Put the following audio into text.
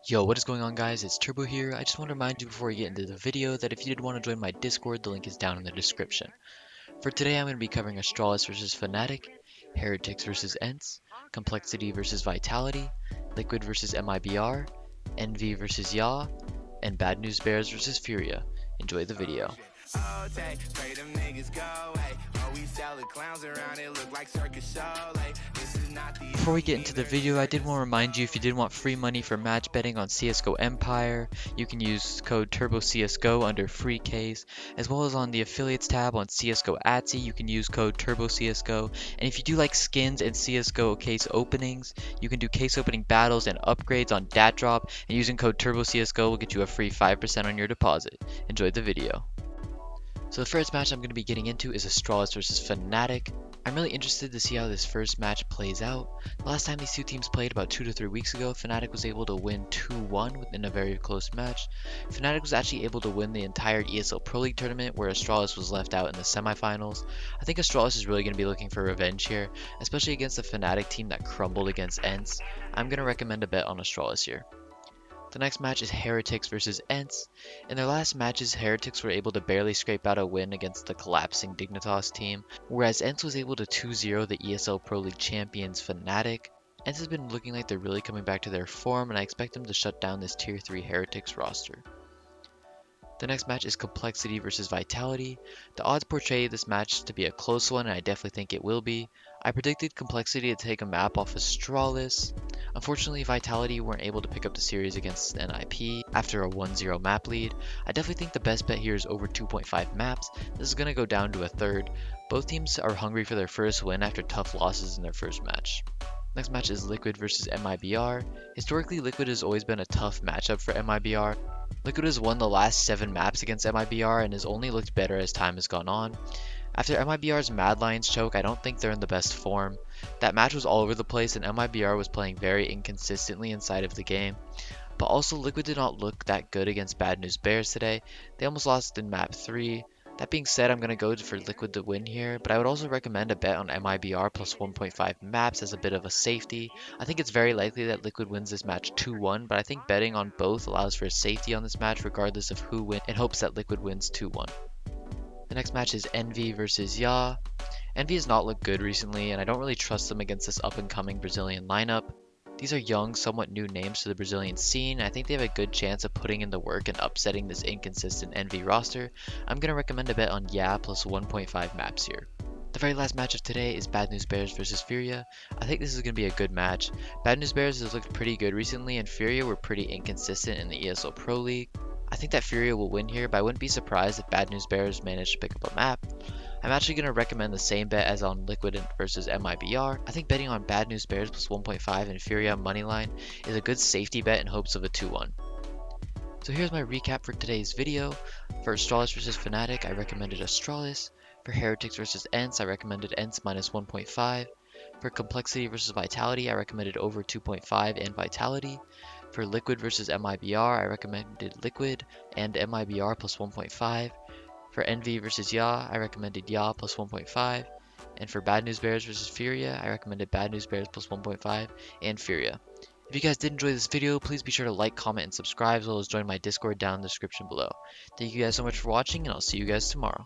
Yo, what is going on guys? It's Turbo here. I just want to remind you before we get into the video that if you did want to join my Discord, the link is down in the description. For today, I'm going to be covering Astralis versus fnatic, Heretics versus Ents, Complexity versus Vitality, Liquid versus MIBR, Envy versus Yaw, and Bad News Bears versus Furia. Enjoy the video. Before we get into the video, I did want to remind you if you did want free money for match betting on CSGO Empire, you can use code TurboCSGO under free case, as well as on the affiliates tab on CSGO Atsy, you can use code TurboCSGO. And if you do like skins and CSGO case openings, you can do case opening battles and upgrades on DatDrop, and using code TurboCSGO will get you a free 5% on your deposit. Enjoy the video. So the first match I'm going to be getting into is Astralis versus fnatic. I'm really interested to see how this first match plays out. The last time these two teams played about 2 to 3 weeks ago, fnatic was able to win 2-1 within a very close match. fnatic was actually able to win the entire ESL Pro League tournament where Astralis was left out in the semifinals. I think Astralis is really going to be looking for revenge here, especially against the fnatic team that crumbled against Ents. I'm going to recommend a bet on Astralis here. The next match is Heretics versus Ents. In their last matches, Heretics were able to barely scrape out a win against the collapsing Dignitas team, whereas Ents was able to 2-0 the ESL Pro League champions fnatic. Ents has been looking like they're really coming back to their form, and I expect them to shut down this Tier 3 Heretics roster. The next match is Complexity versus Vitality. The odds portray this match to be a close one, and I definitely think it will be. I predicted Complexity to take a map off Astralis. Unfortunately, Vitality weren't able to pick up the series against NIP after a 1-0 map lead. I definitely think the best bet here is over 2.5 maps. This is going to go down to a third. Both teams are hungry for their first win after tough losses in their first match. Next match is Liquid versus MIBR. Historically, Liquid has always been a tough matchup for MIBR. Liquid has won the last 7 maps against MIBR and has only looked better as time has gone on. After MIBR's Mad Lions choke, I don't think they're in the best form. That match was all over the place and MIBR was playing very inconsistently inside of the game. But also Liquid did not look that good against Bad News Bears today. They almost lost in map 3. That being said, I'm going to go for Liquid to win here, but I would also recommend a bet on MIBR plus 1.5 maps as a bit of a safety. I think it's very likely that Liquid wins this match 2-1, but I think betting on both allows for safety on this match regardless of who wins, in hopes that Liquid wins 2-1. The next match is Envy versus Yaw. Envy has not looked good recently, and I don't really trust them against this up-and-coming Brazilian lineup. These are young, somewhat new names to the Brazilian scene. I think they have a good chance of putting in the work and upsetting this inconsistent Envy roster. I'm going to recommend a bet on Yaw plus 1.5 maps here. The very last match of today is Bad News Bears versus Furia. I think this is going to be a good match. Bad News Bears has looked pretty good recently, and Furia were pretty inconsistent in the ESL Pro League. I think that Furia will win here, but I wouldn't be surprised if Bad News Bears manage to pick up a map. I'm actually going to recommend the same bet as on Liquid versus MIBR. I think betting on Bad News Bears plus 1.5 and Furia moneyline is a good safety bet in hopes of a 2-1. So here's my recap for today's video. For Astralis versus fnatic, I recommended Astralis. For Heretics versus Ents, I recommended Ents minus 1.5. For Complexity versus Vitality, I recommended over 2.5 and Vitality. For Liquid versus MIBR, I recommended Liquid and MIBR plus 1.5. For Envy versus Yaw, I recommended Yaw plus 1.5. And for Bad News Bears versus Furia, I recommended Bad News Bears plus 1.5 and Furia. If you guys did enjoy this video, please be sure to like, comment, and subscribe, as well as join my Discord down in the description below. Thank you guys so much for watching, and I'll see you guys tomorrow.